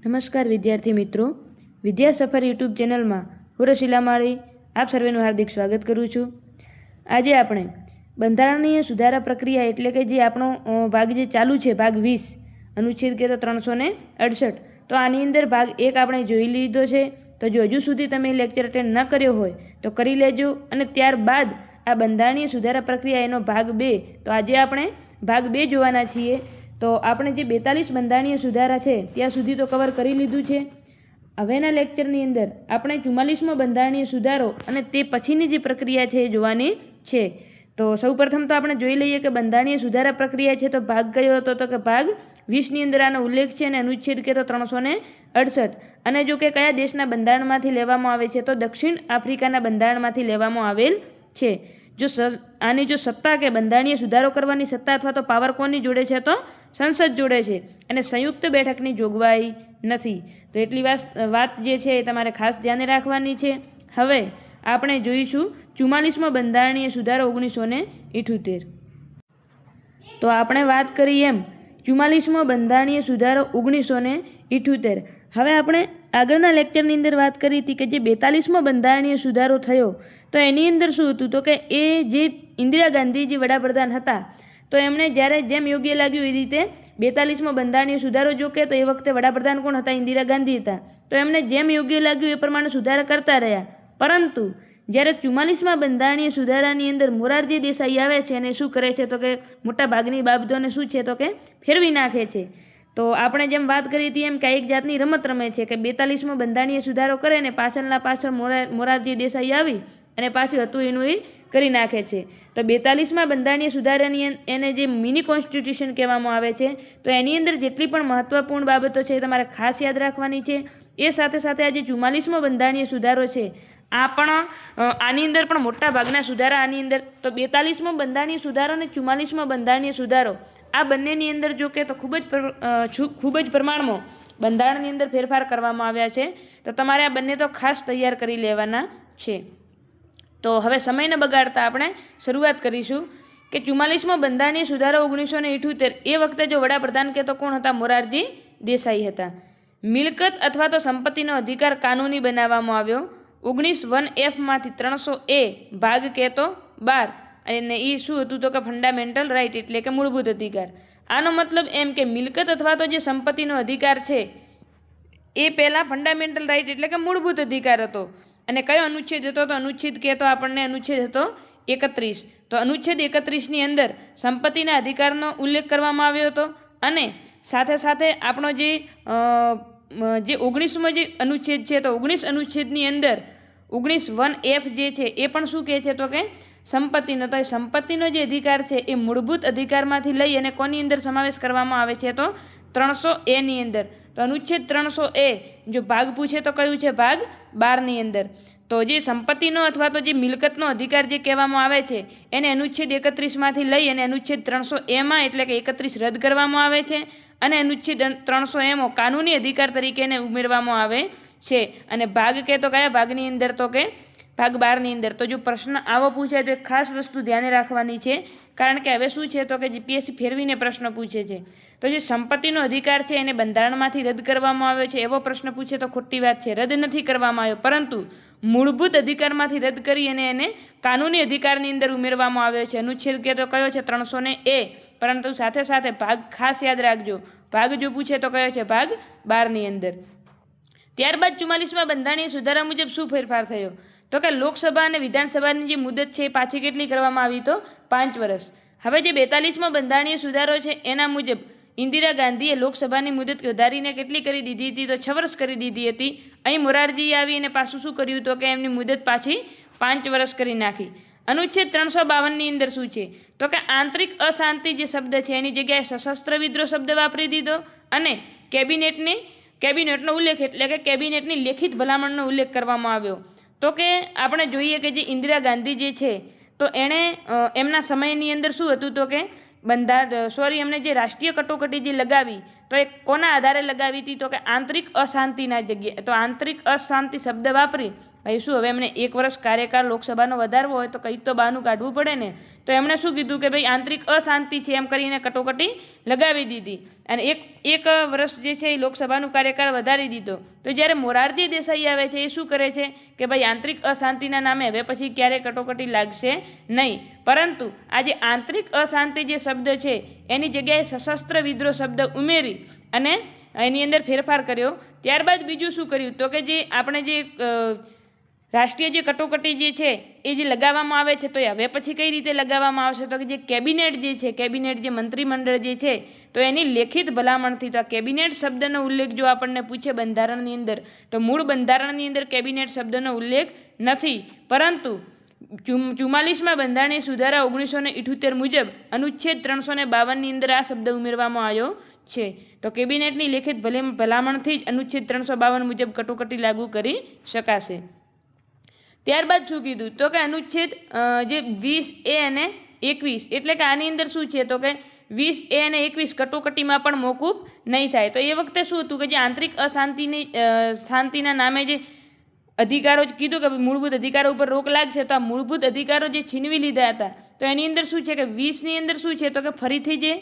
નમસ્કાર વિદ્યાર્થી મિત્રો, વિદ્યા સફર યુટ્યુબ ચેનલમાં હું રસીલા માળી આપ સર્વેનું હાર્દિક સ્વાગત કરું છું. આજે આપણે બંધારણીય સુધારા પ્રક્રિયા એટલે કે જે આપણો ભાગ જે ચાલુ છે, ભાગ 20 અનુચ્છેદ કે તો 368, તો આની અંદર ભાગ 1 આપણે જોઈ લીધો છે. તો જો હજુ સુધી તમે લેક્ચર અટેન્ડ ન કર્યો હોય તો કરી લેજો, અને ત્યારબાદ આ બંધારણીય સુધારા પ્રક્રિયા એનો ભાગ 2, તો આજે આપણે ભાગ 2 જોવાના છીએ. તો આપણે જે 42 બંધારણીય સુધારા છે ત્યાં સુધી તો કવર કરી લીધું છે. હવેના લેક્ચરની અંદર આપણે 44મો બંધારણીય સુધારો અને તે પછીની જે પ્રક્રિયા છે એ જોવાની છે. તો સૌપ્રથમ તો આપણે જોઈ લઈએ કે બંધારણીય સુધારા પ્રક્રિયા છે તો ભાગ કયો હતો, તો કે ભાગ 20ની અંદર આનો ઉલ્લેખ છે અને અનુચ્છેદ કે તો 368. અને જો કે કયા દેશના બંધારણમાંથી લેવામાં આવે છે, તો દક્ષિણ આફ્રિકાના બંધારણમાંથી લેવામાં આવેલ છે. જો આની જો સત્તા કે બંધારણીય સુધારો કરવાની સત્તા અથવા તો પાવર કોની જોડે છે, તો સંસદ જોડે છે, અને સંયુક્ત બેઠકની જોગવાઈ નથી. તો એટલી વાત જે છે એ તમારે ખાસ ધ્યાને રાખવાની છે. હવે આપણે જોઈશું 44મો બંધારણીય સુધારો 1978. તો આપણે વાત કરી એમ 44મો બંધારણીય સુધારો 1978. હવે આપણે આગળના લેક્ચરની અંદર વાત કરી હતી કે જે 42મો બંધારણીય સુધારો થયો તો એની અંદર શું હતું, તો કે એ જે ઇન્દિરા ગાંધી જે વડાપ્રધાન હતા, તો એમણે જ્યારે જેમ યોગ્ય લાગ્યું એ રીતે 42મો બંધારણીય સુધારો, જો કે તો એ વખતે વડાપ્રધાન કોણ હતા, ઇન્દિરા ગાંધી હતા, તો એમને જેમ યોગ્ય લાગ્યું એ પ્રમાણે સુધારા કરતા રહ્યા. પરંતુ જ્યારે 44મા બંધારણીય સુધારાની અંદર મોરારજી દેસાઈ આવે છે અને શું કરે છે, તો કે મોટા ભાગની બાબતોને શું છે તો કે ફેરવી નાખે છે. તો આપણે જેમ વાત કરી હતી એમ કે એક જાતની રમત રમે છે કે 42મો બંધારણીય સુધારો કરે ને પાછળ મોરારજી દેસાઈ આવી અને પાછું હતું એનું એ કરી નાખે છે. તો 42મા બંધારણીય સુધારાની એને જે મિની કોન્સ્ટિટ્યુશન કહેવામાં આવે છે, તો એની અંદર જેટલી પણ મહત્વપૂર્ણ બાબતો છે એ તમારે ખાસ યાદ રાખવાની છે. એ સાથે સાથે આ જે 44મો બંધારણીય સુધારો છે આ પણ આની અંદર પણ મોટા ભાગના સુધારા આની અંદર, તો 42મો બંધારણીય સુધારો અને 44મો બંધારણીય સુધારો આ બંનેની અંદર જો કે તો ખૂબ જ પ્રમાણમાં બંધારણની અંદર ફેરફાર કરવામાં આવ્યા છે. તો તમારે આ બંને તો ખાસ તૈયાર કરી લેવાના છે. તો હવે સમયને બગાડતા આપણે શરૂઆત કરીશું કે 44મો બંધારણીય સુધારો 1978. એ વખતે જો વડાપ્રધાન કે તો કોણ હતા, મોરારજી દેસાઈ હતા. મિલકત અથવા તો સંપત્તિનો અધિકાર કાનૂની બનાવવામાં આવ્યો. 19(1)(f) માંથી 300(a) ભાગ કહેતો 12, અને એ શું હતું તો કે ફંડામેન્ટલ રાઇટ એટલે કે મૂળભૂત અધિકાર. આનો મતલબ એમ કે મિલકત અથવા તો જે સંપત્તિનો અધિકાર છે એ પહેલાં ફંડામેન્ટલ રાઇટ એટલે કે મૂળભૂત અધિકાર હતો. અને કયો અનુચ્છેદ હતો, તો અનુચ્છેદ કહેતો આપણને અનુચ્છેદ હતો 31. તો અનુચ્છેદ 31ની અંદર સંપત્તિના અધિકારનો ઉલ્લેખ કરવામાં આવ્યો હતો. અને સાથે સાથે આપણો જે 19મો જે અનુચ્છેદ છે, તો 19 અનુચ્છેદની અંદર 19(1)(f) જે છે એ પણ શું કહે છે, તો કે સંપત્તિનો, તો એ સંપત્તિનો જે અધિકાર છે એ મૂળભૂત અધિકારમાંથી લઈ અને કોની અંદર સમાવેશ કરવામાં આવે છે, તો 300(a) ની અંદર. તો અનુચ્છેદ 300(a) જો ભાગ પૂછે તો કયું છે, ભાગ 12ની અંદર. તો જે સંપત્તિનો અથવા તો જે મિલકતનો અધિકાર જે કહેવામાં આવે છે એને અનુચ્છેદ 31માંથી લઈ અને અનુચ્છેદ 300(a) એટલે કે 31 રદ કરવામાં આવે છે, અને અનુચ્છેદ 300(a) કાનૂની અધિકાર તરીકે એને ઉમેરવામાં આવે છે. અને ભાગ કે તો કયા ભાગની અંદર, તો કે ભાગ 12ની અંદર. તો જો પ્રશ્ન આવો પૂછાય તો એક ખાસ વસ્તુ ધ્યાને રાખવાની છે, કારણ કે હવે શું છે તો કે જીપીએસસી ફેરવીને પ્રશ્ન પૂછે છે. તો જે સંપત્તિનો અધિકાર છે એને બંધારણમાંથી રદ કરવામાં આવ્યો છે એવો પ્રશ્ન પૂછે તો ખોટી વાત છે. રદ નથી કરવામાં આવ્યો, પરંતુ મૂળભૂત અધિકારમાંથી રદ કરી અને એને કાનૂની અધિકારની અંદર ઉમેરવામાં આવ્યો છે. અનુચ્છેદ કે તો કયો છે, 300(a), પરંતુ સાથે સાથે ભાગ ખાસ યાદ રાખજો, ભાગ જો પૂછે તો કયો છે, ભાગ 12ની અંદર. ત્યારબાદ 44મા બંધારણીય સુધારા મુજબ શું ફેરફાર થયો, તો કે લોકસભા અને વિધાનસભાની જે મુદત છે એ પાછી કેટલી કરવામાં આવી, તો 5 વર્ષ. હવે જે 42મો બંધારણીય સુધારો છે એના મુજબ ઇન્દિરા ગાંધીએ લોકસભાની મુદત વધારીને કેટલી કરી દીધી હતી, તો 6 વર્ષ કરી દીધી હતી. અહીં મોરારજીએ આવી અને પાછું શું કર્યું, તો કે એમની મુદત પાછી 5 વર્ષ કરી નાખી. અનુચ્છેદ 352ની અંદર શું છે, તો કે આંતરિક અશાંતિ જે શબ્દ છે એની જગ્યાએ સશસ્ત્ર વિદ્રોહ શબ્દ વાપરી દીધો, અને કેબિનેટનો ઉલ્લેખ એટલે કે કેબિનેટની લેખિત ભલામણનો ઉલ્લેખ કરવામાં આવ્યો. તો કે આપણે જોઈએ કે જે ઇન્દિરા ગાંધી જે છે તો એણે એમના સમયની અંદર શું હતું, તો કે એમને જે રાષ્ટ્રીય કટોકટી જે લગાવી, તો એ કોના આધારે લગાવી હતી? તો કે આંતરિક અશાંતિના જગ્યાએ. તો આંતરિક અશાંતિ શબ્દ વાપરી ભાઈ શું હવે એમને 1 વર્ષ કાર્યકાળ લોકસભાનો વધારવો હોય તો કંઈક તો બહાનું કાઢવું પડે ને. તો એમણે શું કીધું કે ભાઈ આંતરિક અશાંતિ છે એમ કરીને કટોકટી લગાવી દીધી અને એક વર્ષ જે છે એ લોકસભાનું કાર્યકાળ વધારી દીધો. તો જ્યારે મોરારજી દેસાઈ આવે છે એ શું કરે છે કે ભાઈ આંતરિક અશાંતિના નામે હવે પછી ક્યારેય કટોકટી લાગશે નહીં, પરંતુ આ જે આંતરિક અશાંતિ જે શબ્દ છે એની જગ્યાએ સશસ્ત્ર વિદ્રોહ શબ્દ ઉમેરી અને એની અંદર ફેરફાર કર્યો. ત્યારબાદ બીજું શું કર્યું? તો કે જે આપણે જે રાષ્ટ્રીય જે કટોકટી જે છે એ જે લગાવવામાં આવે છે તો એ હવે પછી કઈ રીતે લગાવવામાં આવશે? તો કે જે કેબિનેટ જે છે, કેબિનેટ જે મંત્રીમંડળ જે છે તો એની લેખિત ભલામણથી. તો આ કેબિનેટ શબ્દનો ઉલ્લેખ જો આપણને પૂછે બંધારણની અંદર તો મૂળ બંધારણની અંદર કેબિનેટ શબ્દનો ઉલ્લેખ નથી, પરંતુ 44માં બંધારણીય સુધારા 1978 મુજબ અનુચ્છેદ 352ની અંદર આ શબ્દ ઉમેરવામાં આવ્યો છે. તો કેબિનેટની લેખિત ભલામણથી જ અનુચ્છેદ 352 મુજબ કટોકટી લાગુ કરી શકાશે. ત્યારબાદ શું કીધું? તો કે અનુચ્છેદ જે 20A અને 21 એટલે કે આની અંદર શું છે? તો કે 20A અને 21 કટોકટીમાં પણ મોકૂફ નહીં થાય. તો એ વખતે શું હતું કે જે આંતરિક શાંતિના નામે જે અધિકારો કીધું કે મૂળભૂત અધિકારો ઉપર રોક લાગશે, તો આ મૂળભૂત અધિકારો જે છીનવી લીધા હતા તો એની અંદર શું છે કે 20ની અંદર શું છે? તો કે ફરીથી જે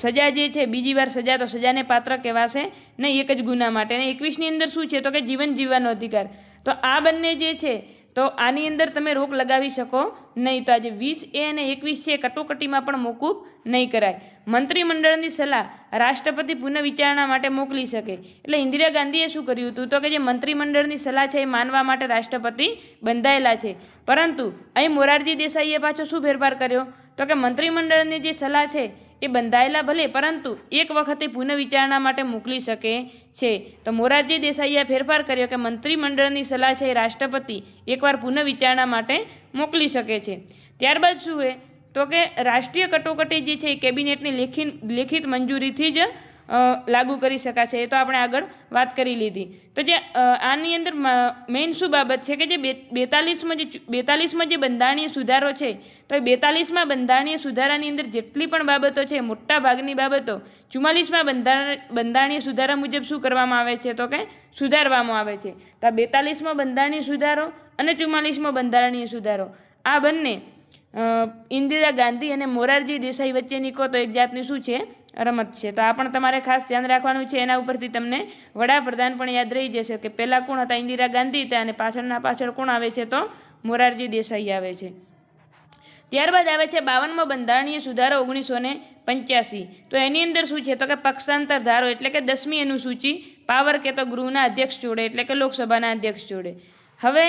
સજા જે છે બીજી વાર સજા, તો સજાને પાત્ર કહેવાશે નહીં એક જ ગુના માટે. અને 21ની અંદર શું છે? તો કે જીવન જીવવાનો અધિકાર. તો આ બંને જે છે તો આની અંદર તમે રોક લગાવી શકો નહીં. તો આજે 20A અને 21 છે કટોકટીમાં પણ મોકૂફ નહીં કરાય. મંત્રીમંડળની સલાહ રાષ્ટ્રપતિ પુનઃવિચારણા માટે મોકલી શકે. એટલે ઇન્દિરા ગાંધીએ શું કર્યું હતું? તો કે જે મંત્રીમંડળની સલાહ છે એ માનવા માટે રાષ્ટ્રપતિ બંધાયેલા છે, પરંતુ અહીં મોરારજી દેસાઈએ પાછો શું ફેરફાર કર્યો? તો કે મંત્રીમંડળની જે સલાહ છે એ બંધાયેલા ભલે, પરંતુ એક વખતે પુનઃવિચારણા માટે મોકલી શકે છે. તો મોરારજી દેસાઈએ ફેરફાર કર્યો કે મંત્રીમંડળની સલાહ છે એ રાષ્ટ્રપતિ એકવાર પુનઃવિચારણા માટે મોકલી શકે છે. ત્યારબાદ શું હોય? તો કે રાષ્ટ્રીય કટોકટી જે છે એ કેબિનેટની લેખિત મંજૂરીથી જ લાગુ કરી શકાશે. એ તો આપણે આગળ વાત કરી લીધી. તો જે આની અંદર મેઇન શું બાબત છે કે જે 42માં જે બંધારણીય સુધારો છે તો એ 42માં બંધારણીય સુધારાની અંદર જેટલી પણ બાબતો છે મોટા ભાગની બાબતો 44માં બંધારણીય સુધારા મુજબ શું કરવામાં આવે છે? તો કે સુધારવામાં આવે છે. તો આ 42માં બંધારણીય સુધારો અને 44માં બંધારણીય સુધારો આ બંને ઇન્દિરા ગાંધી અને મોરારજી દેસાઈ વચ્ચેની કહો તો એક જાતની શું છે? રમત છે. તો આ પણ તમારે ખાસ ધ્યાન રાખવાનું છે. એના ઉપરથી તમને વડાપ્રધાન પણ યાદ રહી જશે કે પહેલાં કોણ હતા? ઇન્દિરા ગાંધી હતા અને પાછળ કોણ આવે છે? તો મોરારજી દેસાઈ આવે છે. ત્યારબાદ આવે છે 52મો બંધારણીય સુધારો 1985. તો એની અંદર શું છે? તો કે પક્ષાંતર ધારો એટલે કે 10મી અનુસૂચિ પાવર કે તો ગૃહના અધ્યક્ષ જોડે એટલે કે લોકસભાના અધ્યક્ષ જોડે. હવે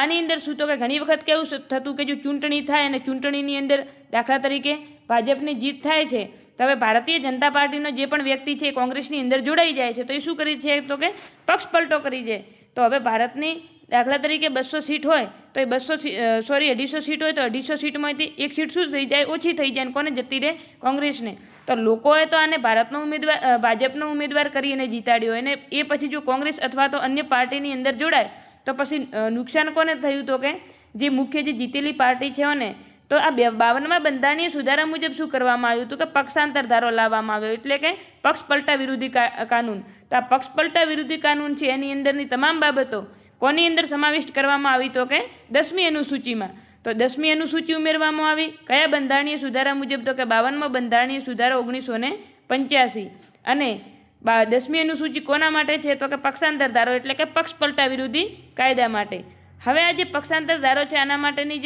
આની અંદર શું? તો કે ઘણી વખત કેવું થતું કે જો ચૂંટણી થાય અને ચૂંટણીની અંદર દાખલા તરીકે ભાજપની જીત થાય છે તો હવે ભારતીય જનતા પાર્ટીનો જે પણ વ્યક્તિ છે એ કોંગ્રેસની અંદર જોડાઈ જાય છે તો એ શું કરી છે? તો કે પક્ષ પલટો કરી જાય. તો હવે ભારતની દાખલા તરીકે 200 સીટ હોય તો એ 250 સીટ હોય તો 250 સીટમાંથી એક સીટ શું થઈ જાય? ઓછી થઈ જાય. કોને જતી રહે? કોંગ્રેસને. તો લોકોએ તો આને ભાજપનો ઉમેદવાર કરીને જીતાડ્યો અને એ પછી જો કોંગ્રેસ અથવા તો અન્ય પાર્ટીની અંદર જોડાય તો પછી નુકસાન કોને થયું? તો કે જે મુખ્ય જે જીતેલી પાર્ટી છે ને. તો આ 52માં બંધારણીય સુધારા મુજબ શું કરવામાં આવ્યું હતું? કે પક્ષાંતર ધારો લાવવામાં આવ્યો એટલે કે પક્ષ પલટા વિરોધી કાનૂન. તો આ પક્ષ પલટા વિરોધી કાનૂન છે એની અંદરની તમામ બાબતો કોની અંદર સમાવિષ્ટ કરવામાં આવી? તો કે 10મી અનુસૂચિમાં. તો 10મી અનુસૂચિ ઉમેરવામાં આવી કયા બંધારણીય સુધારા મુજબ? તો કે 52મો બંધારણીય સુધારો 1985. અને 10મી અનુસૂચિ કોના માટે છે? તો કે પક્ષાંતર ધારો એટલે કે પક્ષ પલટા વિરોધી કાયદા માટે. હવે આ જે પક્ષાંતર ધારો છે આના માટેની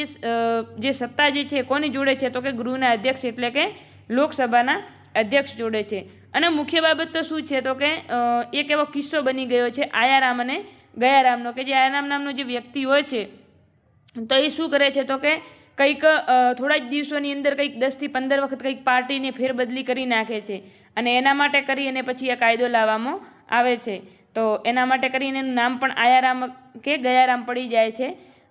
જે સત્તા જે છે કોની જોડે છે? તો કે ગૃહના અધ્યક્ષ એટલે કે લોકસભાના અધ્યક્ષ જોડે છે. અને મુખ્ય બાબત તો શું છે? તો કે એક એવો કિસ્સો બની ગયો છે આયારામ અને ગયારામનો કે જે આયારામ નામનો જે વ્યક્તિ હોય છે તો એ શું કરે છે? તો કે કંઈક થોડા જ દિવસોની અંદર કંઈક 10થી 15 વખત કંઈક પાર્ટીને ફેરબદલી કરી નાખે છે અને એના માટે કરી અને પછી આ કાયદો લાવવામાં આવે છે. તો એના માટે કરીને એનું નામ પણ આયારામ કે ગયારામ પડી જાય છે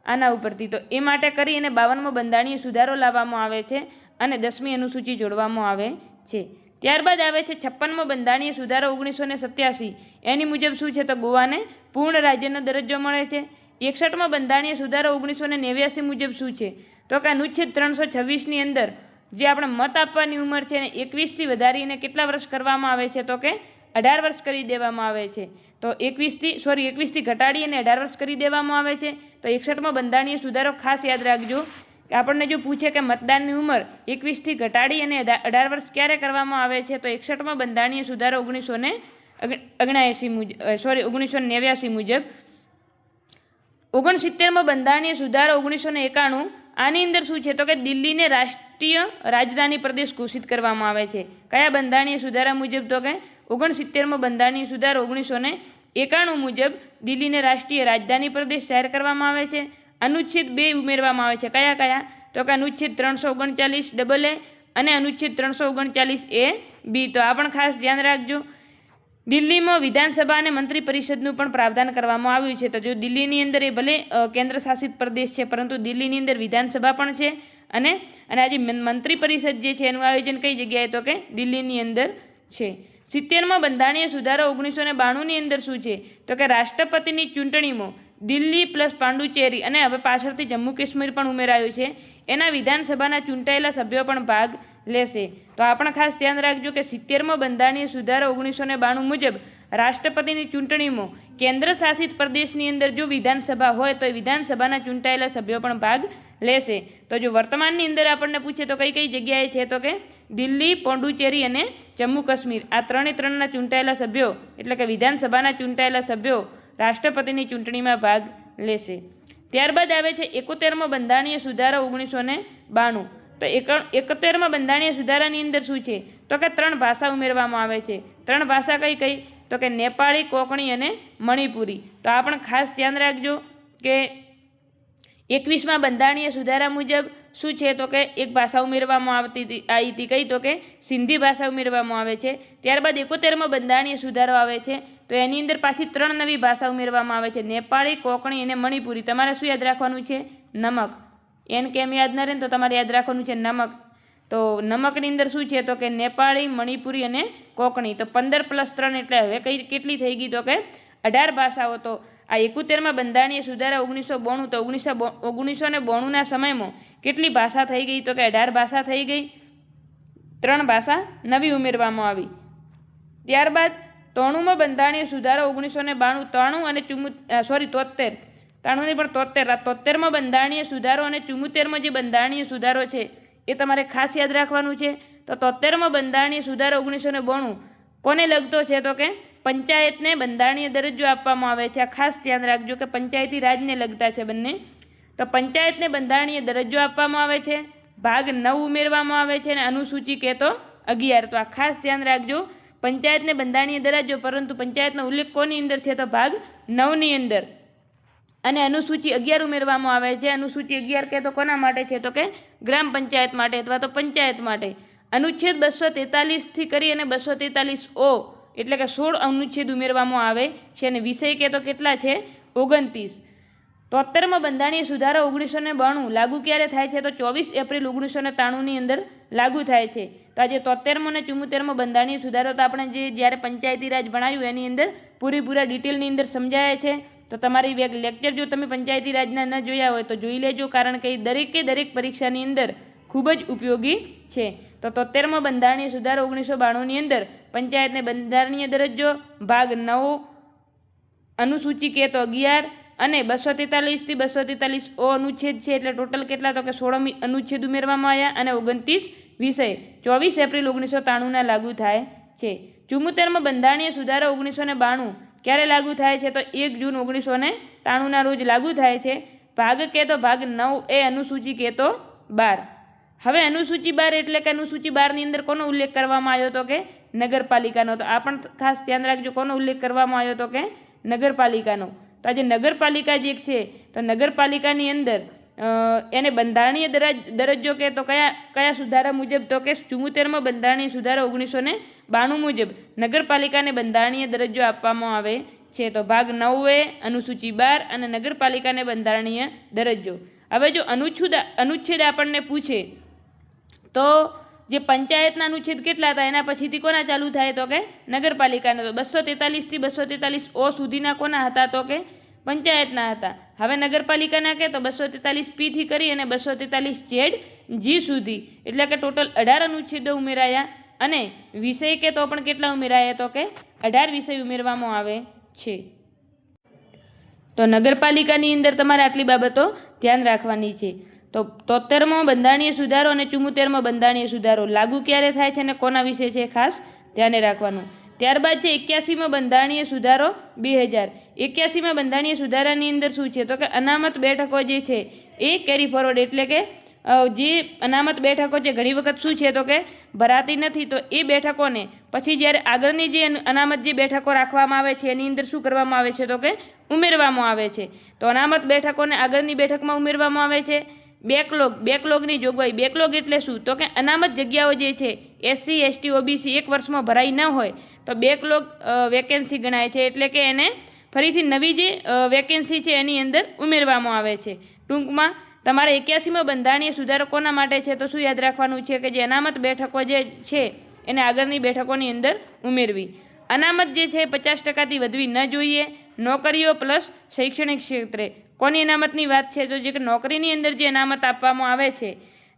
આના ઉપરથી. તો એ માટે કરી અને 52મો બંધારણીય સુધારો લાવવામાં આવે છે અને 10મી અનુસૂચિ જોડવામાં આવે છે. ત્યારબાદ આવે છે 56મો બંધારણીય સુધારો 1987. એની મુજબ શું છે? તો ગોવાને પૂર્ણ રાજ્યનો દરજ્જો મળે છે. 61મો બંધારણીય સુધારો 1989 મુજબ શું છે? તો કે અનુચ્છેદ 326ની અંદર જે આપણે મત આપવાની ઉંમર છે એને 21થી વધારીને કેટલા વર્ષ કરવામાં આવે છે? તો કે 18 વર્ષ કરી દેવામાં આવે છે. તો 21થી ઘટાડી અને 18 વર્ષ કરી દેવામાં આવે છે. તો 61મો બંધારણીય સુધારો ખાસ યાદ રાખજો કે આપણને જો પૂછે કે મતદાનની ઉંમર 21થી ઘટાડી અને 18 વર્ષ ક્યારે કરવામાં આવે છે? તો 61મો બંધારણીય સુધારો 1989 મુજબ. 69મો બંધારણીય સુધારો 1991. આની અંદર શું છે? તો કે દિલ્હીને રાષ્ટ્રીય રાજધાની પ્રદેશ ઘોષિત કરવામાં આવે છે. કયા બંધારણીય સુધારા મુજબ? તો કે 69મો બંધારણીય સુધારો 1991 મુજબ દિલ્હીને રાષ્ટ્રીય રાજધાની પ્રદેશ જાહેર કરવામાં આવે છે. અનુચ્છેદ 2 ઉમેરવામાં આવે છે. કયા કયા? તો કે અનુચ્છેદ 339 AA અને અનુચ્છેદ 339 AB. તો આ પણ ખાસ ધ્યાન રાખજો. દિલ્હીમાં વિધાનસભા અને મંત્રી પરિષદનું પણ પ્રાવધાન કરવામાં આવ્યું છે. તો જો દિલ્હીની અંદર એ ભલે કેન્દ્ર શાસિત પ્રદેશ છે, પરંતુ દિલ્હીની અંદર વિધાનસભા પણ છે અને આજે મંત્રી પરિષદ જે છે એનું આયોજન કઈ જગ્યાએ? તો કે દિલ્હીની અંદર છે. 70મો બંધારણીય સુધારો 1992ની અંદર શું છે? તો કે રાષ્ટ્રપતિની ચૂંટણીમાં દિલ્હી પ્લસ પાંડુચેરી અને હવે પાછળથી જમ્મુ કાશ્મીર પણ ઉમેરાયું છે. એના વિધાનસભાના ચૂંટાયેલા સભ્યો પણ ભાગ લેશે. તો આ પણ ખાસ ધ્યાન રાખજો કે 70મો બંધારણીય સુધારો 1992 મુજબ રાષ્ટ્રપતિની ચૂંટણીમાં કેન્દ્ર શાસિત પ્રદેશની અંદર જો વિધાનસભા હોય તો એ વિધાનસભાના ચૂંટાયેલા સભ્યો પણ ભાગ લેશે. તો જો વર્તમાનની અંદર આપણને પૂછે તો કઈ કઈ જગ્યાએ છે? તો કે દિલ્હી, પોંડુચેરી અને જમ્મુ કાશ્મીર. આ ત્રણના ચૂંટાયેલા સભ્યો એટલે કે વિધાનસભાના ચૂંટાયેલા સભ્યો રાષ્ટ્રપતિની ચૂંટણીમાં ભાગ લેશે. ત્યારબાદ આવે છે 71મો બંધારણીય સુધારો 1992. તો 71મા બંધારણીય સુધારાની અંદર શું છે? તો કે 3 ભાષા ઉમેરવામાં આવે છે. 3 ભાષા કઈ કઈ? તો કે નેપાળી, કોંકણી અને મણિપુરી. તો આ પણ ખાસ ધ્યાન રાખજો કે 21મા બંધારણીય સુધારા મુજબ શું છે? તો કે એક ભાષા ઉમેરવામાં આવી હતી. કઈ? તો કે સિંધી ભાષા ઉમેરવામાં આવે છે. ત્યારબાદ 71મો બંધારણીય સુધારો આવે છે. તો એની અંદર પાછી 3 નવી ભાષા ઉમેરવામાં આવે છે: નેપાળી, કોંકણી અને મણિપુરી. તમારે શું યાદ રાખવાનું છે? નમક. એન કેમ યાદ ન રહે ને તો તમારે યાદ રાખવાનું છે નમક. તો નમકની અંદર શું છે? તો કે નેપાળી, મણિપુરી અને કોંકણી. તો 15 + 3 એટલે હવે કેટલી થઈ ગઈ? તો કે 18 ભાષાઓ. તો આ 71મા બંધારણીય સુધારા 1992. તો 1992ના સમયમાં કેટલી ભાષા થઈ ગઈ? તો કે 18 ભાષા થઈ ગઈ. 3 ભાષા નવી ઉમેરવામાં આવી. ત્યારબાદ 93મો બંધારણીય સુધારો 1992. 93 અને 73. 93 પણ 73. 73મો બંધારણીય સુધારો અને 74મો જે બંધારણીય સુધારો છે એ તમારે ખાસ યાદ રાખવાનું છે. તો 73મો બંધારણીય સુધારો 1992 કોને લગતો છે? તો કે પંચાયતને બંધારણીય દરજ્જો આપવામાં આવે છે. આ ખાસ ધ્યાન રાખજો કે પંચાયતી રાજને લગતા છે બંને. તો પંચાયતને બંધારણીય દરજ્જો આપવામાં આવે છે. ભાગ 9 ઉમેરવામાં આવે છે અને અનુસૂચિ કે તો 11. તો આ ખાસ ધ્યાન રાખજો. પંચાયતને બંધારણીય દરજ્જો, પરંતુ પંચાયતનો ઉલ્લેખ કોની અંદર છે? તો ભાગ 9ની અંદર. અને અનુસૂચિ 11 ઉમેરવામાં આવે છે. અનુસૂચિ 11 કે તો કોના માટે છે? તો કે ગ્રામ પંચાયત માટે અથવા તો પંચાયત માટે. અનુચ્છેદ 243 થી કરી અને 243O એટલે કે 16 અનુચ્છેદ ઉમેરવામાં આવે છે અને વિષય કે તો કેટલા છે? 29. 73મો બંધારણીય સુધારો 1992 લાગુ ક્યારે થાય છે? તો 24 એપ્રિલ 1993ની અંદર લાગુ થાય છે. તો આજે 73મો અને 74મો બંધારણીય સુધારો તો આપણે જ્યારે પંચાયતી રાજ ભણાવ્યું એની અંદર પૂરેપૂરા ડિટેલની અંદર સમજાય છે. તો તમારી લેક્ચર જો તમે પંચાયતી રાજના ન જોયા હોય તો જોઈ લેજો, કારણ કે દરેક પરીક્ષાની અંદર ખૂબ જ ઉપયોગી છે. તો 73મો બંધારણીય સુધારો 1992ની અંદર પંચાયતને બંધારણીય દરજ્જો, ભાગ 9, અનુસૂચિ કે તો 11 અને 243 થી 243O અનુચ્છેદ છે. એટલે ટોટલ કેટલા? તો કે 16 અનુચ્છેદ ઉમેરવામાં આવ્યા અને 29 વિષય 24 એપ્રિલ 1993ના લાગુ થાય છે. 74મો બંધારણીય સુધારો 1992 ક્યારે લાગુ થાય છે? તો 1 જૂન 1993ના રોજ લાગુ થાય છે. ભાગ કે તો ભાગ 9 એ અનુસૂચિ કે તો 12. હવે અનુસૂચિ 12 એટલે કે અનુસૂચિ 12ની અંદર કોનો ઉલ્લેખ કરવામાં આવ્યો? તો કે નગરપાલિકાનો. તો આ પણ ખાસ ધ્યાન રાખજો, કોનો ઉલ્લેખ કરવામાં આવ્યો? તો કે નગરપાલિકાનો. તો આજે નગરપાલિકા જે છે તો નગરપાલિકાની અંદર એને બંધારણીય દરજ્જો કે તો કયા સુધારા મુજબ? તો કે 74મો બંધારણીય સુધારો 1992 મુજબ નગરપાલિકાને બંધારણીય દરજ્જો આપવામાં આવે છે. તો ભાગ 9 અનુસૂચિ 12 અને નગરપાલિકાને બંધારણીય દરજ્જો. હવે જો અનુચ્છેદ આપણને પૂછે તો જે પંચાયતના અનુચ્છેદ કેટલા હતા એના પછીથી કોના ચાલુ થાય? તો કે નગરપાલિકાના. તો 243 થી 243O સુધીના કોના હતા? તો કે પંચાયતના હતા. હવે નગરપાલિકાના કે તો 243P થી કરી અને 243Z જી સુધી, એટલે કે ટોટલ 18 અનુચ્છેદો ઉમેરાયા અને વિષય કે તો પણ કેટલા ઉમેરાયા તો કે 18 વિષય ઉમેરવામાં આવે છે. તો નગરપાલિકાની અંદર તમારે આટલી બાબતો ધ્યાન રાખવાની છે. તો 73મો બંધારણીય સુધારો અને 74મો બંધારણીય સુધારો લાગુ ક્યારે થાય છે અને કોના વિશે છે ખાસ ધ્યાને રાખવાનું. ત્યારબાદ છે 81મો બંધારણીય સુધારો 2000. 81મા બંધારણીય સુધારાની અંદર શું છે તો કે અનામત બેઠકો જે છે એ કેરી ફોરવર્ડ, એટલે કે જે અનામત બેઠકો છે ઘણી વખત શું છે તો કે ભરાતી નથી, તો એ બેઠકોને પછી જ્યારે આગળની જે અનામત જે બેઠકો રાખવામાં આવે છે એની અંદર શું કરવામાં આવે છે તો કે ઉમેરવામાં આવે છે. તો અનામત બેઠકોને આગળની બેઠકમાં ઉમેરવામાં આવે છે. બેકલોગની જોગવાઈ. બેકલોગ એટલે શું તો કે અનામત જગ્યાઓ જે છે SC ST OBC એક વર્ષમાં ભરાઈ ન હોય તો બેકલોગ વેકેન્સી ગણાય છે, એટલે કે એને ફરીથી નવી જે વેકેન્સી છે એની અંદર ઉમેરવામાં આવે છે. ટૂંકમાં તમારે 81મો બંધારણીય સુધારો કોના માટે છે તો શું યાદ રાખવાનું છે કે જે અનામત બેઠકો જે છે એને આગળની બેઠકોની અંદર ઉમેરવી. અનામત જે છે 50%થી વધવી ન જોઈએ. નોકરીઓ પ્લસ શૈક્ષણિક ક્ષેત્રે કોની અનામતની વાત છે તો જે કે નોકરીની અંદર જે અનામત આપવામાં આવે છે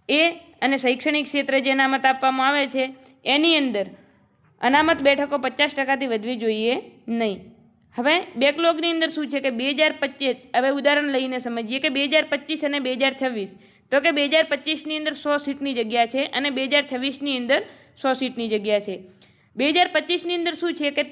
એ અને શૈક્ષણિક ક્ષેત્રે જે અનામત આપવામાં આવે છે એની અંદર અનામત બેઠકો 50%થી વધવી જોઈએ નહીં. હવે બેકલોગની અંદર શું છે કે 2025, હવે ઉદાહરણ લઈને સમજીએ કે 2025 અને 2026. તો કે 2025ની અંદર 100 સીટની જગ્યા છે અને 2026ની અંદર 100 સીટની જગ્યા છે. 2025ની અંદર શું છે કે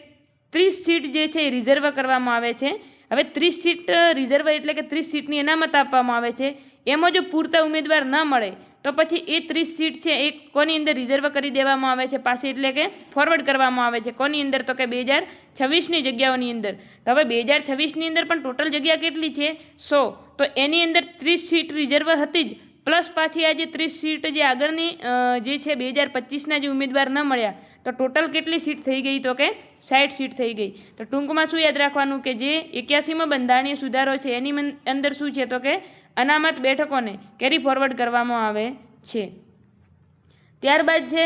30 સીટ જે છે એ રિઝર્વ કરવામાં આવે છે. હવે 30 સીટ રિઝર્વ એટલે કે 30 સીટની અનામત આપવામાં આવે છે. એમાં જો પૂરતા ઉમેદવાર ન મળે તો પછી એ 30 સીટ છે એ કોની અંદર રિઝર્વ કરી દેવામાં આવે છે પાછી, એટલે કે ફોરવર્ડ કરવામાં આવે છે કોની અંદર તો કે 2026ની જગ્યાઓની અંદર. તો હવે 2026ની અંદર પણ ટોટલ જગ્યા કેટલી છે 100, તો એની અંદર 30 સીટ રિઝર્વ હતી જ, પ્લસ પાછી આ જે 30 સીટ જે આગળની જે છે 2025ના જે ઉમેદવાર ન મળ્યા તો ટોટલ કેટલી સીટ થઈ ગઈ તો કે 60 સીટ થઈ ગઈ. તો ટૂંકમાં શું યાદ રાખવાનું કે જે 81મો બંધારણીય સુધારો છે એની અંદર શું છે તો કે અનામત બેઠકોને કેરી ફોરવર્ડ કરવામાં આવે છે. ત્યારબાદ છે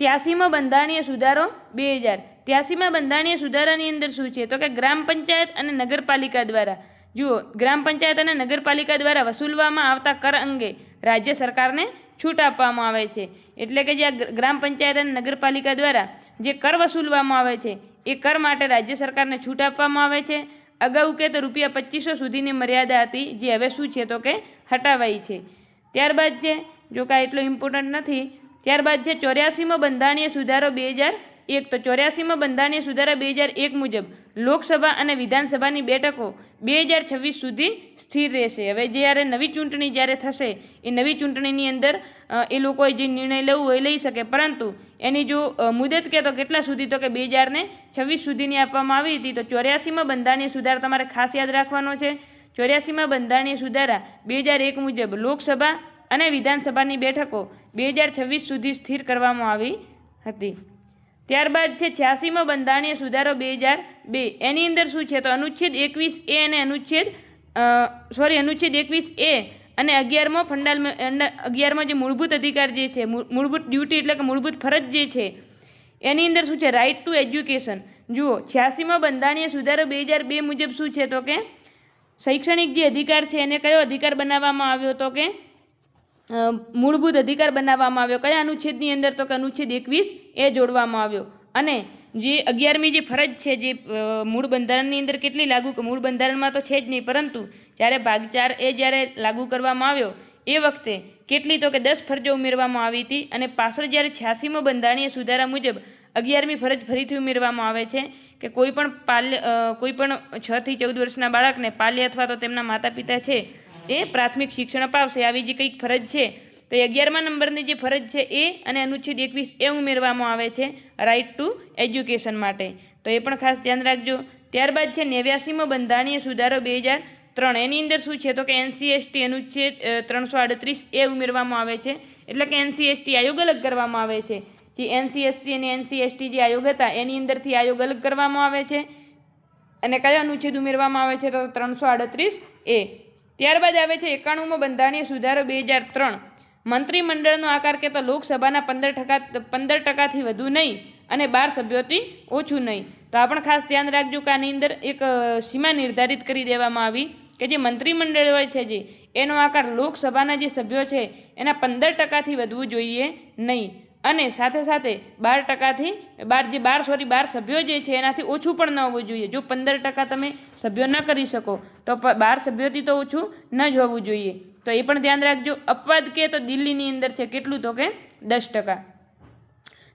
83મો બંધારણીય સુધારો 2000. 83મા બંધારણીય સુધારાની અંદર શું છે તો કે ગ્રામ પંચાયત અને નગરપાલિકા દ્વારા, જુઓ, ગ્રામ પંચાયત અને નગરપાલિકા દ્વારા વસૂલવામાં આવતા કર અંગે રાજ્ય સરકારને છૂટ આપવામાં આવે છે. એટલે કે જે ગ્રામ પંચાયત અને નગરપાલિકા દ્વારા જે કર વસૂલવામાં આવે છે એ કર માટે રાજ્ય સરકારને છૂટ આપવામાં આવે છે. અગાઉ કે તો ₹2500 સુધીની મર્યાદા હતી, જે હવે શું છે તો કે હટાવાઈ છે. ત્યારબાદ છે, જો કાંઈ એટલો ઇમ્પોર્ટન્ટ નથી, ત્યારબાદ છે 84મો બંધારણીય સુધારો 2001. તો 84મો બંધારણીય સુધારા 2001 મુજબ લોકસભા અને વિધાનસભાની બેઠકો 2026 સુધી સ્થિર રહેશે. હવે જ્યારે નવી ચૂંટણી જ્યારે થશે એ નવી ચૂંટણીની અંદર એ લોકોએ જે નિર્ણય લેવો હોય લઈ શકે, પરંતુ એની જો મુદત કે તો કેટલા સુધી તો કે 2026 સુધીની આપવામાં આવી હતી. તો 84મા બંધારણીય સુધારા તમારે ખાસ યાદ રાખવાનો છે. 84મા બંધારણીય સુધારા 2001 મુજબ લોકસભા અને વિધાનસભાની બેઠકો 2026 સુધી સ્થિર કરવામાં આવી હતી. ત્યારબાદ છે 86મો બંધારણીય સુધારો 2002. એની અંદર શું છે તો અનુચ્છેદ 21A અને અનુચ્છેદ 21A અને 11મો જે મૂળભૂત અધિકાર જે છે, મૂળભૂત ડ્યુટી એટલે કે મૂળભૂત ફરજ જે છે એની અંદર શું છે રાઇટ ટુ એજ્યુકેશન. જુઓ, 86મો બંધારણીય સુધારો 2002 મુજબ શું છે તો કે શૈક્ષણિક જે અધિકાર છે એને કયો અધિકાર બનાવવામાં આવ્યો તો કે મૂળભૂત અધિકાર બનાવવામાં આવ્યો. કયા અનુચ્છેદની અંદર તો કે અનુચ્છેદ 21A જોડવામાં આવ્યો. અને જે 11મી જે ફરજ છે જે મૂળ બંધારણની અંદર કેટલી લાગુ, મૂળ બંધારણમાં તો છે જ નહીં, પરંતુ જ્યારે ભાગ 4 જ્યારે લાગુ કરવામાં આવ્યો એ વખતે કેટલી તો કે 10 ફરજો ઉમેરવામાં આવી હતી. અને પાછળ જ્યારે 86મો બંધારણીય સુધારા મુજબ 11મી ફરજ ફરીથી ઉમેરવામાં આવે છે કે કોઈ પણ 6 થી 14 વર્ષના બાળકને પાલ્ય અથવા તો તેમના માતા પિતા છે એ પ્રાથમિક શિક્ષણ અપાવશે. આવી જે કંઈક ફરજ છે તો 11મા નંબરની જે ફરજ છે એ અને અનુચ્છેદ 21A ઉમેરવામાં આવે છે રાઇટ ટુ એજ્યુકેશન માટે. તો એ પણ ખાસ ધ્યાન રાખજો. ત્યારબાદ છે 89મો બંધારણીય સુધારો 2003. એની અંદર શું છે તો કે NC/ST અનુચ્છેદ 338A ઉમેરવામાં આવે છે. એટલે કે NC/ST આયોગ અલગ કરવામાં આવે છે. જે NC/SC અને NC/ST જે આયોગ હતા એની અંદરથી આયોગ અલગ કરવામાં આવે છે. અને કયો અનુચ્છેદ ઉમેરવામાં આવે છે તો 338A. ત્યારબાદ આવે છે 91મો બંધારણીય સુધારો 2003. મંત્રીમંડળનો આકાર કે તો લોકસભાના 15%થી વધુ નહીં અને 12 સભ્યોથી ઓછું નહીં. તો આ પણ ખાસ ધ્યાન રાખજો કે આની અંદર એક સીમા નિર્ધારિત કરી દેવામાં આવી કે જે મંત્રીમંડળ હોય છે જે એનો આકાર લોકસભાના જે સભ્યો છે એના 15%થી વધવું જોઈએ નહીં, અને સાથે સાથે 12 સભ્યો જે છે એનાથી ઓછું પણ ન હોવું જોઈએ. જો 15% તમે સભ્યો ન કરી શકો તો 12 સભ્યોથી તો ઓછું ન જ હોવું જોઈએ. તો એ પણ ધ્યાન રાખજો. અપવાદ કે તો દિલ્હીની અંદર છે કેટલું, તો કે 10%.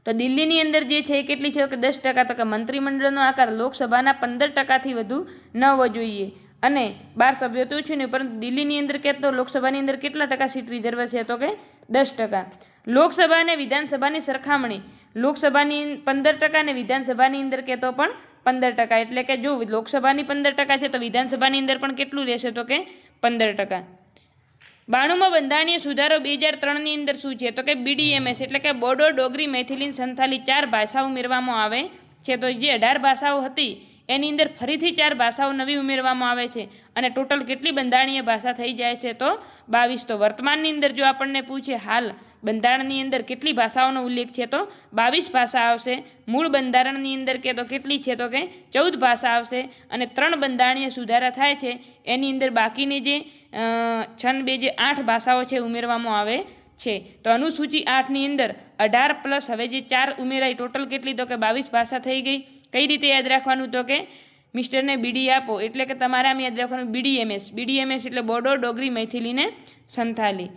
તો દિલ્હીની અંદર જે છે એ કેટલી છે કે 10%. તો કે મંત્રીમંડળનો આકાર લોકસભાના 15%થી વધુ ન હોવો જોઈએ, અને 12 સભ્યો તો છે ને, પરંતુ દિલ્હીની અંદર કે તો લોકસભાની અંદર કેટલા ટકા સીટ રિઝર્વ છે, તો કે 10%. લોકસભા અને વિધાનસભાની સરખામણી, લોકસભાની 15% અને વિધાનસભાની અંદર કે તો પણ 15%. એટલે કે જો લોકસભાની 15% છે તો વિધાનસભાની અંદર પણ કેટલું રહેશે, તો કે 15%. 92માં બંધારણીય સુધારો 2003ની અંદર શું છે, તો કે BDMS એટલે કે બોડો, ડોગરી, મૈથિલી, સંથાલી 4 ભાષા ઉમેરવામાં આવે છે. તો જે 18 ભાષાઓ હતી એની અંદર ફરીથી 4 ભાષાઓ નવી ઉમેરવામાં આવે છે, અને ટોટલ કેટલી બંધારણીય ભાષા થઈ જાય છે, તો 22. તો વર્તમાનની અંદર જો આપણને પૂછે હાલ બંધારણની અંદર કેટલી ભાષાઓનો ઉલ્લેખ છે, તો 22 ભાષા આવશે. મૂળ બંધારણની અંદર કે તો કેટલી છે, તો કે 14 ભાષા આવશે, અને 3 બંધારણીય સુધારા થાય છે એની અંદર બાકીની જે 8 ભાષાઓ છે ઉમેરવામાં આવે છે. તો અનુસૂચિ 8ની અંદર 18 પ્લસ હવે જે 4 ઉમેરાઈ, ટોટલ કેટલી, તો કે 22 ભાષા થઈ ગઈ. કઈ રીતે યાદ રાખવાનું, તો કે મિસ્ટરને બીડી આપો, એટલે કે તમારે આમ યાદ રાખવાનું BDMS એટલે બોડો, ડોગરી, મૈથિલી ને સંથાલી.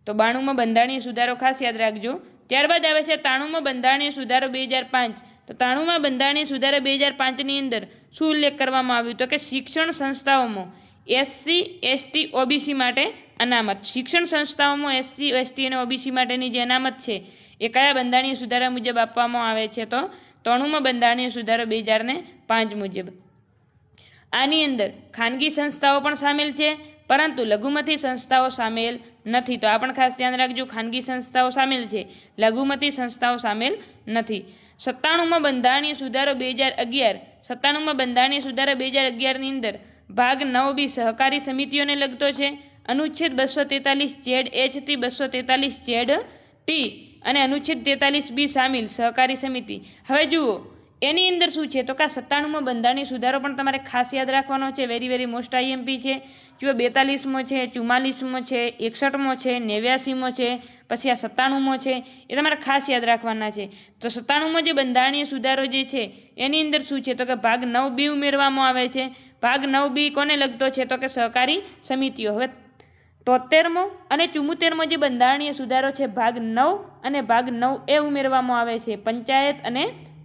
તો 92માં બંધારણીય સુધારો ખાસ યાદ રાખજો. ત્યારબાદ આવે છે 93માં બંધારણીય સુધારો 2005. તો 93માં બંધારણીય સુધારા 2005ની અંદર શું ઉલ્લેખ કરવામાં આવ્યું, તો કે શિક્ષણ સંસ્થાઓમાં SC, ST, OBC માટે અનામત. શિક્ષણ સંસ્થાઓમાં SC, ST અને OBC માટેની જે અનામત છે એ કયા બંધારણીય સુધારા મુજબ આપવામાં આવે છે, તો 93માં બંધારણીય સુધારો 2005 મુજબ. આની અંદર ખાનગી સંસ્થાઓ પણ સામેલ છે, પરંતુ લઘુમતી સંસ્થાઓ સામેલ નથી. તો આ પણ ખાસ ધ્યાન રાખજો, ખાનગી સંસ્થાઓ સામેલ છે, લઘુમતી સંસ્થાઓ સામેલ નથી. 97માં બંધારણીય સુધારો 2011. 97માં બંધારણીય સુધારા 2011ની અંદર ભાગ 9B સહકારી સમિતિઓને લગતો છે. અનુચ્છેદ 243 ZH થી 243 ZT અને અનુચ્છેદ 43B સામેલ સહકારી સમિતિ. હવે જુઓ એની અંદર શું છે, તો કે 97માં બંધારણીય સુધારો પણ તમારે ખાસ યાદ રાખવાનો છે. વેરી મોસ્ટ IMP છે. જુઓ 42મો છે, 44મો છે, 61મો છે, 89મો છે, પછી આ 97મો છે, એ તમારે ખાસ યાદ રાખવાના છે. તો 97મો જે બંધારણીય સુધારો જે છે એની અંદર શું છે, તો કે ભાગ 9B ઉમેરવામાં આવે છે. ભાગ 9B કોને લગતો છે, તો કે સહકારી સમિતિઓ. હવે 73મો અને 74મો જે બંધારણીય સુધારો છે ભાગ 9 અને ભાગ 9A ઉમેરવામાં આવે છે પંચાયત અને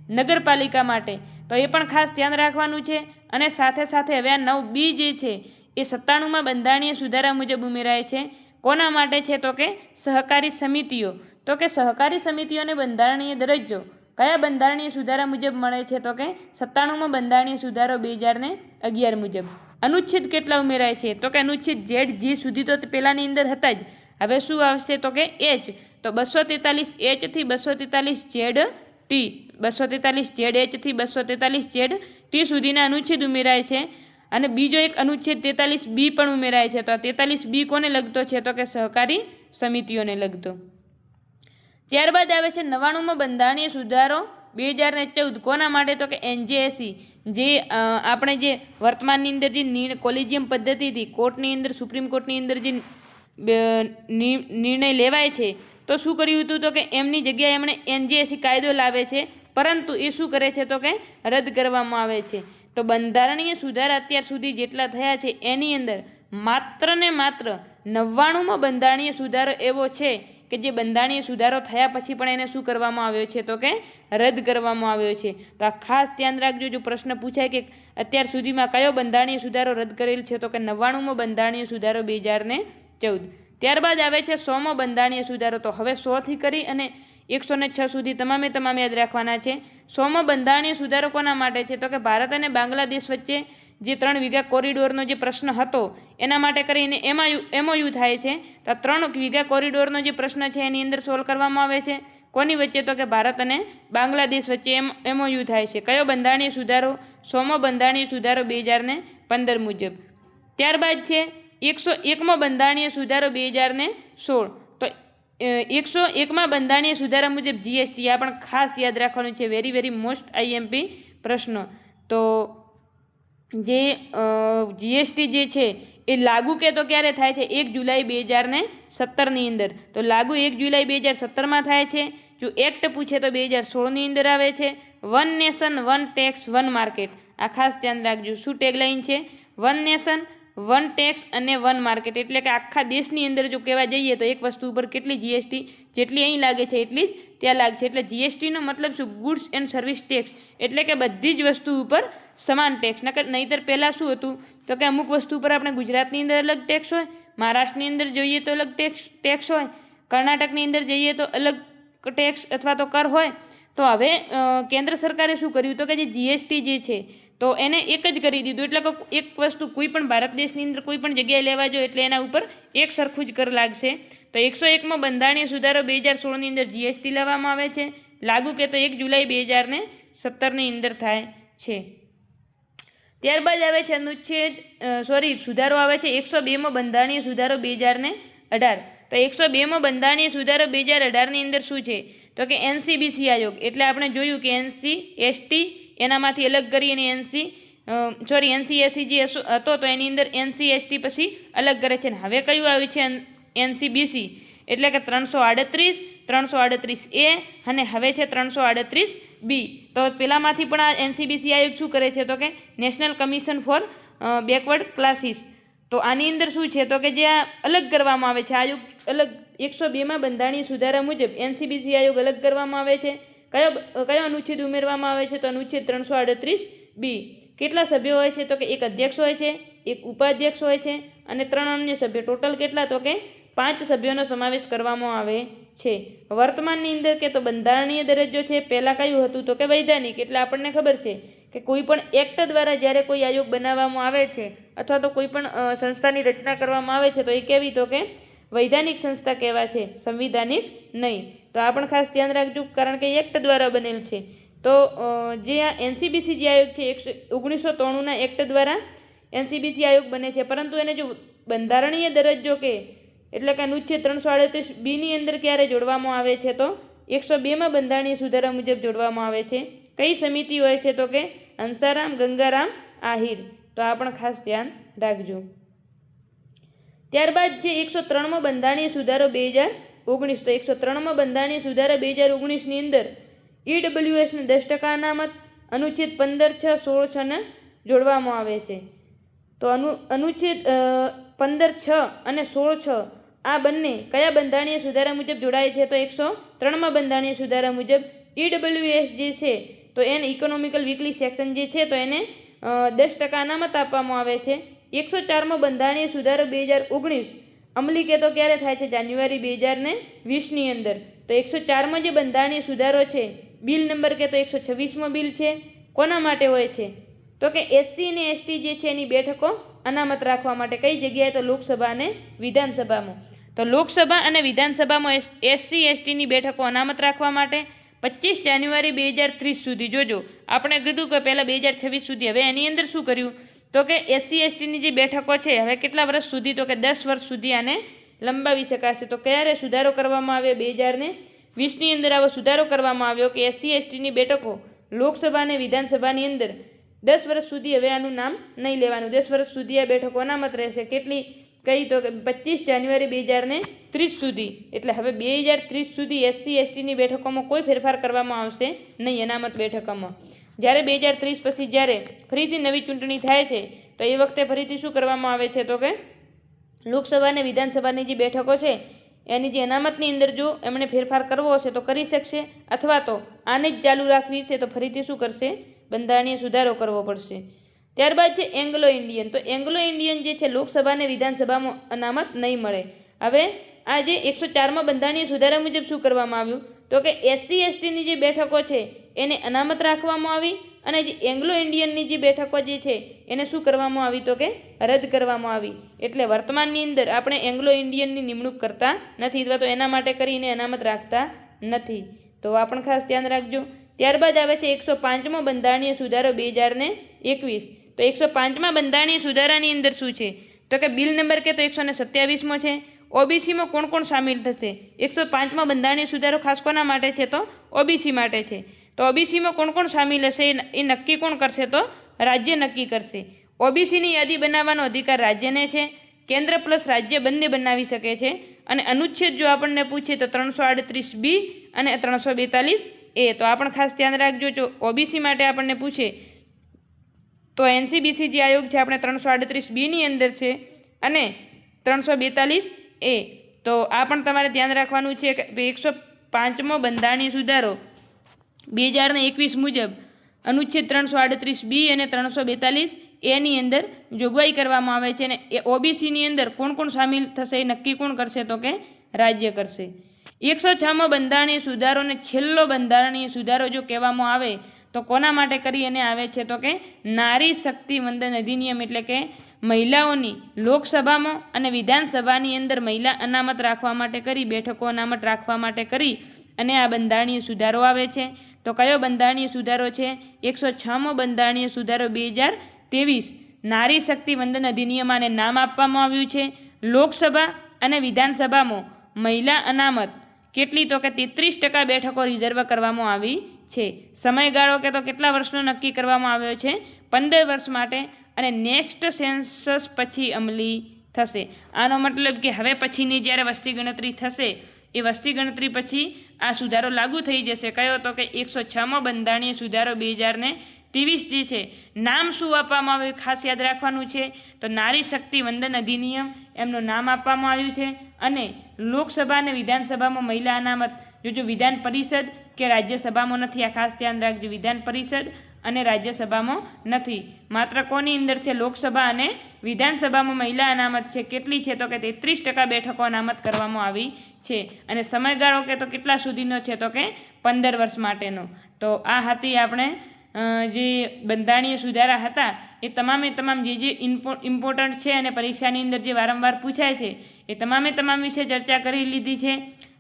નગરપાલિકા માટે. તો એ પણ ખાસ ધ્યાન રાખવાનું છે. અને સાથે સાથે હવે આ 9B જે છે એ 97માં બંધારણીય સુધારા મુજબ ઉમેરાય છે. કોના માટે છે, તો કે સહકારી સમિતિઓ. તો કે સહકારી સમિતિઓને બંધારણીય દરજ્જો કયા બંધારણીય સુધારા મુજબ મળે છે, તો કે 97માં બંધારણીય સુધારો 2011 મુજબ. અનુચ્છેદ કેટલા ઉમેરાય છે, તો કે અનુચ્છેદ ZG સુધી તો પહેલાંની અંદર હતા જ. હવે શું આવશે, તો કે H. તો 243H થી 243 ZT, 243 ZH થી 243 ZT સુધીના અનુચ્છેદ ઉમેરાય છે. અને બીજો એક અનુચ્છેદ 43B પણ ઉમેરાય છે. તો આ 43B કોને લગતો છે, તો કે સહકારી સમિતિઓને લગતો. ત્યારબાદ આવે છે 99માં બંધારણીય સુધારો 2014. કોના માટે, તો કે NJSC. જે આપણે જે વર્તમાનની અંદર જે કોલેજિયમ પદ્ધતિથી કોર્ટની અંદર, સુપ્રીમ કોર્ટની અંદર જે નિર્ણય લેવાય છે, તો શું કર્યું હતું, તો કે એમની જગ્યાએ એમણે NJSC કાયદો લાવે છે, પરંતુ એ શું કરે છે, તો કે રદ કરવામાં આવે છે. તો બંધારણીય સુધારા અત્યાર સુધી જેટલા થયા છે એની અંદર માત્ર ને માત્ર 99મો બંધારણીય સુધારો એવો છે કે જે બંધારણીય સુધારો થયા પછી પણ એને શું કરવામાં આવ્યો છે, તો કે રદ કરવામાં આવ્યો છે. તો આ ખાસ ધ્યાન રાખજો. જો પ્રશ્ન પૂછાય કે અત્યાર સુધીમાં કયો બંધારણીય સુધારો રદ કરેલ છે, તો કે 99મો બંધારણીય સુધારો 2014. ત્યારબાદ આવે છે 100મો બંધારણીય સુધારો. તો હવે 100થી કરી અને 106 સુધી તમામ યાદ રાખવાના છે. 100મો બંધારણીય સુધારો કોના માટે છે, તો કે ભારત અને બાંગ્લાદેશ વચ્ચે જે 3 વીઘા કોરિડોરનો જે પ્રશ્ન હતો એના માટે કરીને MOU થાય છે. તો 3 વીઘા કોરિડોરનો જે પ્રશ્ન છે એની અંદર સોલ્વ કરવામાં આવે છે. કોની વચ્ચે, તો કે ભારત અને બાંગ્લાદેશ વચ્ચે MOU થાય છે. કયો બંધારણીય સુધારો, 100મો બંધારણીય સુધારો 2015 મુજબ. ત્યારબાદ છે 101મો બંધારણીય સુધારો 2016. તો 101માં બંધારણીય સુધારા મુજબ GST. આ પણ ખાસ યાદ રાખવાનું છે. વેરી મોસ્ટ IMP પ્રશ્નો. તો જે GST જે છે એ લાગુ કે તો ક્યારે થાય છે? 1 જુલાઈ 2017ની અંદર. તો લાગુ 1 જુલાઈ 2017માં થાય છે. જો એક્ટ પૂછે તો 2016ની અંદર આવે છે. One nation one tax one market. આ ખાસ ધ્યાન રાખજો. શું ટેગલાઇન છે? વન નેશન વન ટેક્સ અને વન માર્કેટ. એટલે કે આખા દેશની અંદર જો કહેવા જઈએ તો એક વસ્તુ ઉપર કેટલી જીએસટી જેટલી અહીં લાગે છે એટલી જ ત્યાં લાગશે. એટલે જીએસટીનો મતલબ શું? Goods and service tax. એટલે કે બધી જ વસ્તુ ઉપર સમાન ટેક્સ. નહીંતર પહેલાં શું હતું તો કે અમુક વસ્તુ ઉપર આપણે ગુજરાતની અંદર અલગ ટેક્સ હોય, મહારાષ્ટ્રની અંદર જોઈએ તો અલગ ટેક્સ હોય, કર્ણાટકની અંદર જઈએ તો અલગ ટેક્સ અથવા તો કર હોય. તો હવે કેન્દ્ર સરકારે શું કર્યું તો કે જે જીએસટી જે છે તો એને એક જ કરી દીધું. એટલે કે એક વસ્તુ કોઈ પણ ભારત દેશની અંદર કોઈ પણ જગ્યાએ લેવા જોઈએ એટલે એના ઉપર એક સરખું જ કર લાગશે. તો 101માં બંધારણીય સુધારો 2016ની અંદર જીએસટી લેવામાં આવે છે. લાગુ કે તો 1 જુલાઈ 2017ની અંદર થાય છે. ત્યારબાદ આવે છે સુધારો આવે છે 102માં બંધારણીય સુધારો 2018. તો 102માં બંધારણીય સુધારો 2018ની અંદર શું છે તો કે એનસીબીસી આયોગ. એટલે આપણે જોયું કે એસટી એનામાંથી અલગ કરી અને એનસીએસસી જે હતો તો એની અંદર એસટી પછી અલગ કરે છે. હવે કયું આવ્યું છે? એનસીબીસી. એટલે કે 338, 338A અને હવે છે 338B. તો પેલામાંથી પણ આ એનસીબીસી આયોગ શું કરે છે તો કે national commission four backward classes. તો આની અંદર શું છે તો કે જે આ અલગ કરવામાં આવે છે આયોગ અલગ 102માં બંધારણીય સુધારા મુજબ એનસીબીસી આયોગ અલગ કરવામાં આવે છે. કયો અનુચ્છેદ ઉમેરવામાં આવે છે? તો અનુચ્છેદ 338B. કેટલા સભ્યો હોય છે તો કે 1 અધ્યક્ષ હોય છે, 1 ઉપાધ્યક્ષ હોય છે અને 3 અન્ય સભ્યો. ટોટલ કેટલા તો કે 5 સભ્યોનો સમાવેશ કરવામાં આવે છે. વર્તમાનની અંદર કે તો બંધારણીય દરજ્જો છે પહેલાં કયું હતું તો કે વૈધાનિક. એટલે આપણને ખબર છે કે કોઈ પણ એક્ટ દ્વારા જ્યારે કોઈ આયોગ બનાવવામાં આવે છે અથવા તો કોઈ પણ સંસ્થાની રચના કરવામાં આવે છે તો એ કેવી તો કે વૈધાનિક સંસ્થા કહેવાય છે, સંવિધાનિક નહીં. તો આ પણ ખાસ ધ્યાન રાખજો કારણ કે એક્ટ દ્વારા બનેલ છે. તો જે આ એનસીબીસી જે આયોગ છે 1993ના એક્ટ દ્વારા એનસીબીસી આયોગ બને છે. પરંતુ એને જો બંધારણીય દરજ્જો કે એટલે કે અનુચ્છેદ 338Bની અંદર ક્યારે જોડવામાં આવે છે તો 102માં બંધારણીય સુધારા મુજબ જોડવામાં આવે છે. કઈ સમિતિ હોય છે તો કે હંસારામ ગંગારામ આહિર. તો આ પણ ખાસ ધ્યાન રાખજો. ત્યારબાદ છે 103માં બંધારણીય સુધારો 2019. તો 103માં બંધારણીય સુધારા 2019ની અંદર ઈડબ્લ્યુએસને 10% અનામત, અનુચ્છેદ 15(6)(16)(6) જોડવામાં આવે છે. તો અનુચ્છેદ 15(6) અને 16(6) આ બંને કયા બંધારણીય સુધારા મુજબ જોડાય છે તો 103માં બંધારણીય સુધારા મુજબ. ઈડબ્લ્યુએસ જે છે તો એને ઇકોનોમિકલ વીકલી સેક્શન જે છે તો એને 10% અનામત આપવામાં આવે છે. 104માં બંધારણીય સુધારો 2019 અમલી કે તો ક્યારે થાય છે? જાન્યુઆરી 2020ની અંદર. તો 104માં જે બંધારણીય સુધારો છે બિલ નંબર કે તો 126મો બિલ છે. કોના માટે હોય છે તો કે એસસી અને એસટી જે છે એની બેઠકો અનામત રાખવા માટે. કઈ જગ્યાએ? તો લોકસભા અને વિધાનસભામાં. તો લોકસભા અને વિધાનસભામાં એસસી એસટીની બેઠકો અનામત રાખવા માટે 25 જાન્યુઆરી 2030 સુધી. જોજો આપણે કીધું કે પહેલાં 2026 સુધી. હવે એની અંદર શું કર્યું તો કે એસસી એસટીની જે બેઠકો છે હવે કેટલા વર્ષ સુધી તો કે 10 વર્ષ સુધી આને લંબાવી શકાશે. તો ક્યારે સુધારો કરવામાં આવ્યો? 2020ની અંદર આવો સુધારો કરવામાં આવ્યો કે એસસી એસટીની બેઠકો લોકસભા અને વિધાનસભાની અંદર 10 વર્ષ સુધી હવે આનું નામ નહીં લેવાનું. 10 વર્ષ સુધી આ બેઠકો અનામત રહેશે. કેટલી? કઈ તો કે 25 જાન્યુઆરી 2030 સુધી. એટલે હવે 2030 સુધી એસસી એસટીની બેઠકોમાં કોઈ ફેરફાર કરવામાં આવશે નહીં અનામત બેઠકોમાં. જ્યારે 2030 પછી જ્યારે ફરીથી નવી ચૂંટણી થાય છે તો એ વખતે ફરીથી શું કરવામાં આવે છે તો કે લોકસભા અને વિધાનસભાની જે બેઠકો છે એની જે અનામતની અંદર જો એમણે ફેરફાર કરવો હશે તો કરી શકશે અથવા તો આને જ ચાલુ રાખવી છે તો ફરીથી શું કરશે? બંધારણીય સુધારો કરવો પડશે. ત્યારબાદ છે એંગ્લો ઇન્ડિયન. તો એંગ્લો ઇન્ડિયન જે છે લોકસભા અને વિધાનસભામાં અનામત નહીં મળે. હવે આ જે 104માં બંધારણીય સુધારા મુજબ શું કરવામાં આવ્યું તો કે એસસી એસટીની જે બેઠકો છે એને અનામત રાખવામાં આવી અને જે એંગ્લો ઇન્ડિયનની જે બેઠકો જે છે એને શું કરવામાં આવી તો કે રદ કરવામાં આવી. એટલે વર્તમાનની અંદર આપણે એંગ્લો ઇન્ડિયનની નિમણૂક કરતા નથી અથવા તો એના માટે કરીને અનામત રાખતા નથી. તો આ પણ ખાસ ધ્યાન રાખજો. ત્યારબાદ આવે છે 105માં બંધારણીય સુધારો 2021. તો 105માં બંધારણીય સુધારાની અંદર શું છે તો કે બિલ નંબર કે તો 127મો છે. ઓબીસીમાં કોણ કોણ સામેલ થશે? 105માં બંધારણીય સુધારો ખાસ કોના માટે છે તો ઓબીસી માટે છે. તો ઓબીસીમાં કોણ કોણ સામેલ હશે એ નક્કી કોણ કરશે તો રાજ્ય નક્કી કરશે. ઓબીસીની યાદી બનાવવાનો અધિકાર રાજ્યને છે. કેન્દ્ર પ્લસ રાજ્ય બંને બનાવી શકે છે. અને અનુચ્છેદ જો આપણને પૂછે તો 338B અને 342A. તો આ પણ ખાસ ધ્યાન રાખજો. જો ઓબીસી માટે આપણને પૂછે તો NCBC જે આયોગ છે આપણે 338Bની અંદર છે અને 342A. તો આ પણ તમારે ધ્યાન રાખવાનું છે કે 105મો બંધારણીય સુધારો 2021 મુજબ અનુચ્છેદ 338B અને 342Aની અંદર જોગવાઈ કરવામાં આવે છે. અને એ ઓબીસીની અંદર કોણ કોણ સામેલ થશે એ નક્કી કોણ કરશે તો કે રાજ્ય કરશે. 106મો બંધારણીય સુધારો અને છેલ્લો બંધારણીય સુધારો જો કહેવામાં આવે તો કોના માટે કરી અને આવે છે તો કે નારી શક્તિ વંદન અધિનિયમ. એટલે કે મહિલાઓની લોકસભામાં અને વિધાનસભાની અંદર મહિલા અનામત રાખવા માટે કરી, બેઠકો અનામત રાખવા માટે કરી અને આ બંધારણીય સુધારો આવે છે. તો કયો બંધારણીય સુધારો છે? 106મો બંધારણીય સુધારો 2023. નારી શક્તિ વંદન અધિનિયમને નામ આપવામાં આવ્યું છે. લોકસભા અને વિધાનસભામાં મહિલા અનામત કેટલી તો કે 33% બેઠકો રિઝર્વ કરવામાં આવી છે. સમયગાળો કે તો કેટલા વર્ષનો નક્કી કરવામાં આવ્યો છે? 15 વર્ષ માટે. અને નેક્સ્ટ સેન્સસ પછી અમલી થશે. આનો મતલબ કે હવે પછીની જ્યારે વસ્તી ગણતરી થશે એ વસ્તી ગણતરી પછી આ સુધારો લાગુ થઈ જશે. કયો તો કે 106મો બંધારણીય સુધારો 2023 જે છે. નામ શું આપવામાં આવ્યું ખાસ યાદ રાખવાનું છે. તો નારી શક્તિ વંદન અધિનિયમ એમનું નામ આપવામાં આવ્યું છે. અને લોકસભા અને વિધાનસભામાં મહિલા અનામત જો વિધાન પરિષદ કે રાજ્યસભામાં નથી. આ ખાસ ધ્યાન રાખજો. વિધાન પરિષદ અને રાજ્યસભામાં નથી. માત્ર કોની અંદર છે? લોકસભા અને વિધાનસભામાં મહિલા અનામત છે. કેટલી છે તો કે 33% બેઠકો અનામત કરવામાં આવી છે. અને સમયગાળો કે તો કેટલા સુધીનો છે તો કે 15 વર્ષ માટેનો. તો આ હતી આપણે જે બંધારણીય સુધારા હતા એ તમામે તમામ જે ઇમ્પોર્ટન્ટ છે અને પરીક્ષાની અંદર જે વારંવાર પૂછાય છે એ તમામ વિશે ચર્ચા કરી લીધી છે.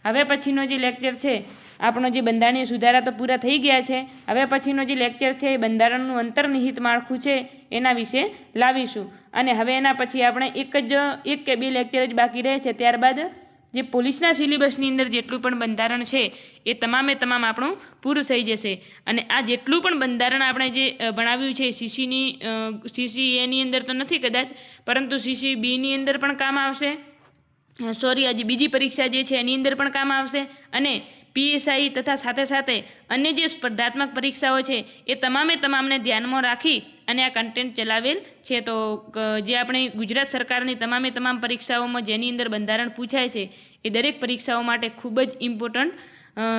હવે પછીનો જે લેક્ચર છે આપણો જે બંધારણીય સુધારા તો પૂરા થઈ ગયા છે. હવે પછીનો જે લેક્ચર છે એ બંધારણનું અંતર્નિહિત માળખું છે એના વિશે લાવીશું. અને હવે એના પછી આપણે એક કે બે લેક્ચર જ બાકી રહે છે. ત્યારબાદ જે પોલીસના સિલેબસની અંદર જેટલું પણ બંધારણ છે એ તમામે તમામ આપણું પૂરું થઈ જશે. અને આ જેટલું પણ બંધારણ આપણે જે ભણાવ્યું છે CCAની અંદર તો નથી કદાચ, પરંતુ CCBની અંદર પણ કામ આવશે. આજે બીજી પરીક્ષા જે છે એની અંદર પણ કામ આવશે. અને PSI તથા સાથે સાથે અન્ય જે સ્પર્ધાત્મક પરીક્ષાઓ છે એ તમામને ધ્યાનમાં રાખી અને આ કન્ટેન્ટ ચલાવેલ છે. તો જે આપણે ગુજરાત સરકારની તમામ પરીક્ષાઓમાં જેની અંદર બંધારણ પૂછાય છે એ દરેક પરીક્ષાઓ માટે ખૂબ જ ઇમ્પોર્ટન્ટ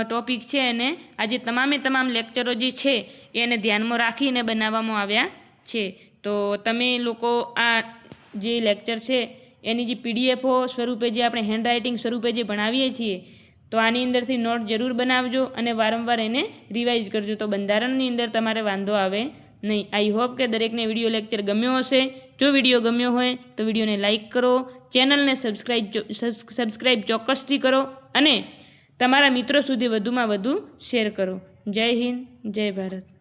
ટોપિક છે. અને આજે તમામ લેક્ચરો જે છે એને ધ્યાનમાં રાખીને બનાવવામાં આવ્યા છે. તો તમે લોકો આ જે લેક્ચર છે એની જે PDF સ્વરૂપે જે આપણે હેન્ડરાઇટિંગ સ્વરૂપે જે ભણાવીએ છીએ તો આની અંદરથી નોટ જરૂર બનાવજો અને વારંવાર એને રિવાઇઝ કરજો. તો બંધારણની અંદર તમારે વાંધો આવે નહીં. આઈ હોપ કે દરેકને વિડીયો લેક્ચર ગમ્યો હશે. જો વિડીયો ગમ્યો હોય તો વિડીયોને લાઇક કરો, ચેનલને સબસ્ક્રાઈબ ચોક્કસથી કરો અને તમારા મિત્રો સુધી વધુમાં વધુ શેર કરો. જય હિન્દ, જય ભારત.